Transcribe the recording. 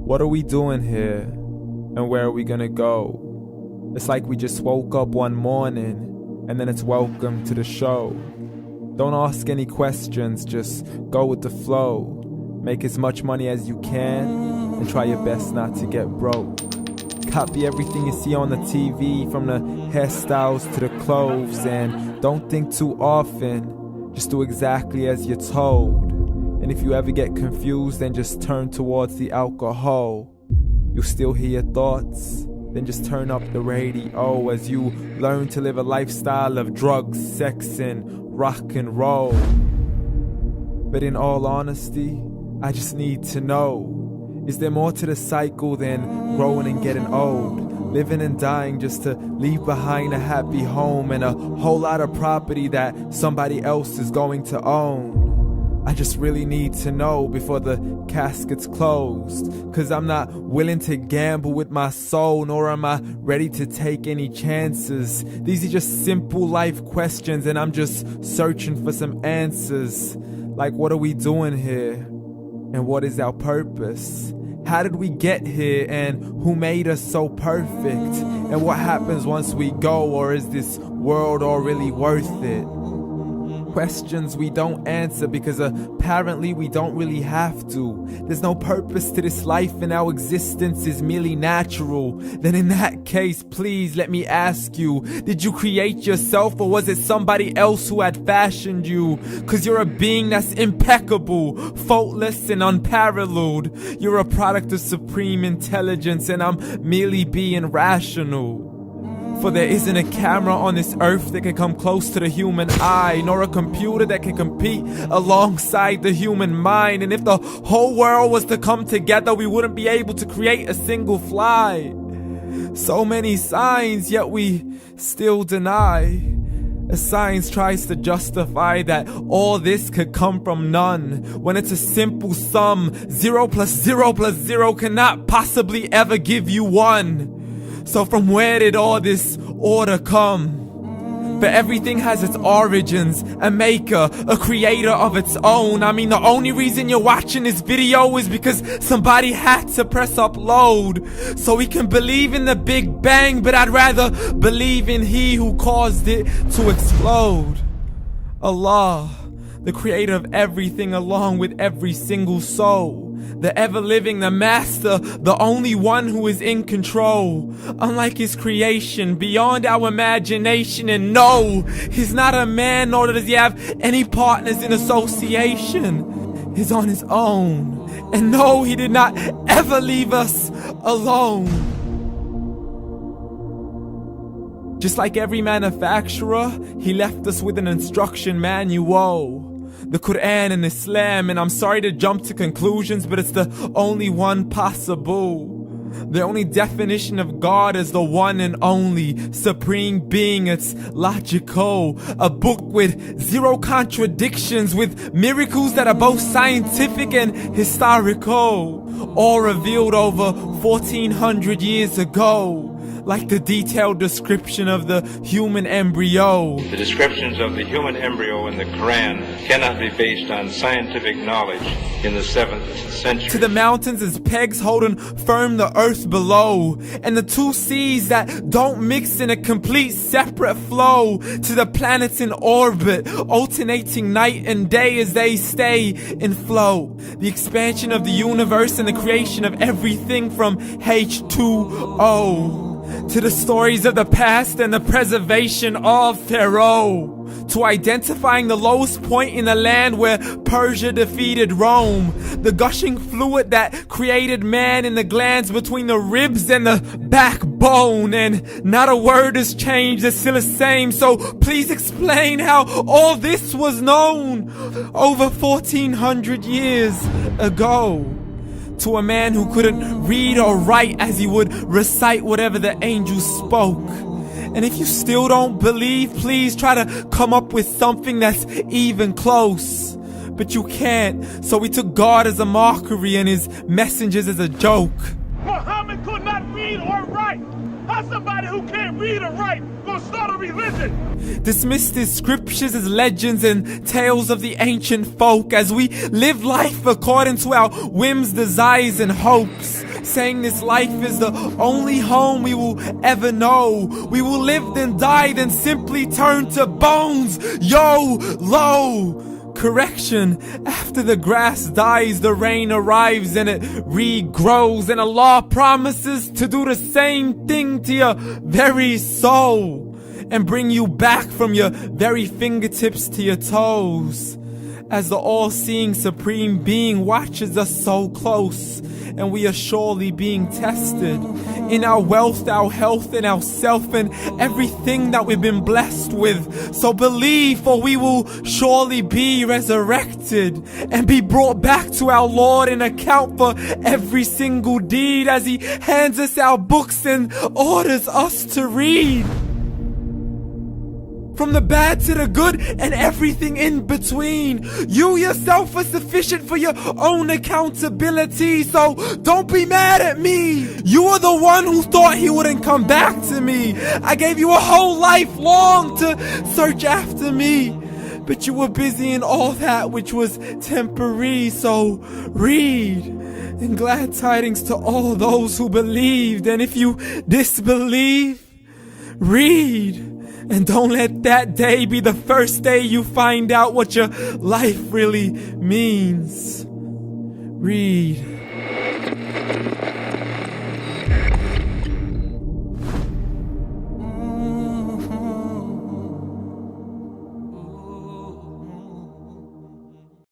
What are we doing here? And where are we gonna go? It's like we just woke up one morning and then it's welcome to the show. Don't ask any questions, just go with the flow. Make as much money as you can and try your best not to get broke. Copy everything you see on the TV, from the hairstyles to the clothes, and don't think too often, just do exactly as you're told. And if you ever get confused, then just turn towards the alcohol. You'll still hear your thoughts, then just turn up the radio as you learn to live a lifestyle of drugs, sex, and rock and roll. But in all honesty, I just need to know, is there more to the cycle than growing and getting old? Living and dying just to leave behind a happy home and a whole lot of property that somebody else is going to own. I just really need to know before the casket's closed, 'cause I'm not willing to gamble with my soul, nor am I ready to take any chances. These are just simple life questions and I'm just searching for some answers. Like, what are we doing here? And what is our purpose? How did we get here, and who made us so perfect? And what happens once we go, or is this world all really worth it? Questions we don't answer because apparently we don't really have to. There's no purpose to this life and our existence is merely natural. Then in that case, please let me ask you, did you create yourself, or was it somebody else who had fashioned you? 'Cause you're a being that's impeccable, faultless and unparalleled. You're a product of supreme intelligence and I'm merely being rational. For there isn't a camera on this earth that can come close to the human eye, nor a computer that can compete alongside the human mind. And if the whole world was to come together, we wouldn't be able to create a single fly. So many signs, yet we still deny. As science tries to justify that all this could come from none, when it's a simple sum. 0 plus 0 plus 0 cannot possibly ever give you 1. So from where did all this order come? But everything has its origins, a maker, a creator of its own. I mean, the only reason you're watching this video is because somebody had to press upload. So we can believe in the Big Bang, but I'd rather believe in He who caused it to explode. Allah, the creator of everything along with every single soul. The ever-living, the master, the only one who is in control. Unlike his creation, beyond our imagination. And no, he's not a man, nor does he have any partners in association. He's on his own. And no, he did not ever leave us alone. Just like every manufacturer, he left us with an instruction manual. The Quran and Islam, and I'm sorry to jump to conclusions, but it's the only one possible. The only definition of God is the one and only supreme being. It's logical, a book with 0 contradictions, with miracles that are both scientific and historical, all revealed over 1400 years ago. Like the detailed description of the human embryo. The descriptions of the human embryo in the Quran cannot be based on scientific knowledge in the 7th century. To the mountains as pegs holding firm the earth below, and the 2 seas that don't mix in a complete separate flow. To the planets in orbit, alternating night and day as they stay in flow. The expansion of the universe and the creation of everything from H2O. To the stories of the past and the preservation of Pharaoh. To identifying the lowest point in the land where Persia defeated Rome. The gushing fluid that created man in the glands between the ribs and the backbone. And not a word has changed, it's still the same. So please explain how all this was known over 1400 years ago. To a man who couldn't read or write, as he would recite whatever the angels spoke. And if you still don't believe, please try to come up with something that's even close. But you can't, so we took God as a mockery and his messengers as a joke. Muhammad could not read or write. How's somebody who can't read or write gonna start a religion? Dismissed his scriptures as legends and tales of the ancient folk, as we live life according to our whims, desires, and hopes. saying this life is the only home we will ever know. We will live then die, then simply turn to bones. YOLO! Correction, after the grass dies, the rain arrives and it regrows, and Allah promises to do the same thing to your very soul and bring you back from your very fingertips to your toes, as the all-seeing supreme being watches us so close, and we are surely being tested in our wealth, our health, and our self, and everything that we've been blessed with. So believe, for we will surely be resurrected and be brought back to our Lord and account for every single deed, as He hands us our books and orders us to read. From the bad to the good and everything in between. You yourself are sufficient for your own accountability, so don't be mad at me. You are the one who thought He wouldn't come back to me. I gave you a whole life long to search after me, but you were busy in all that which was temporary. So read, and glad tidings to all those who believed. And if you disbelieve, read. And don't let that day be the first day you find out what your life really means. Read.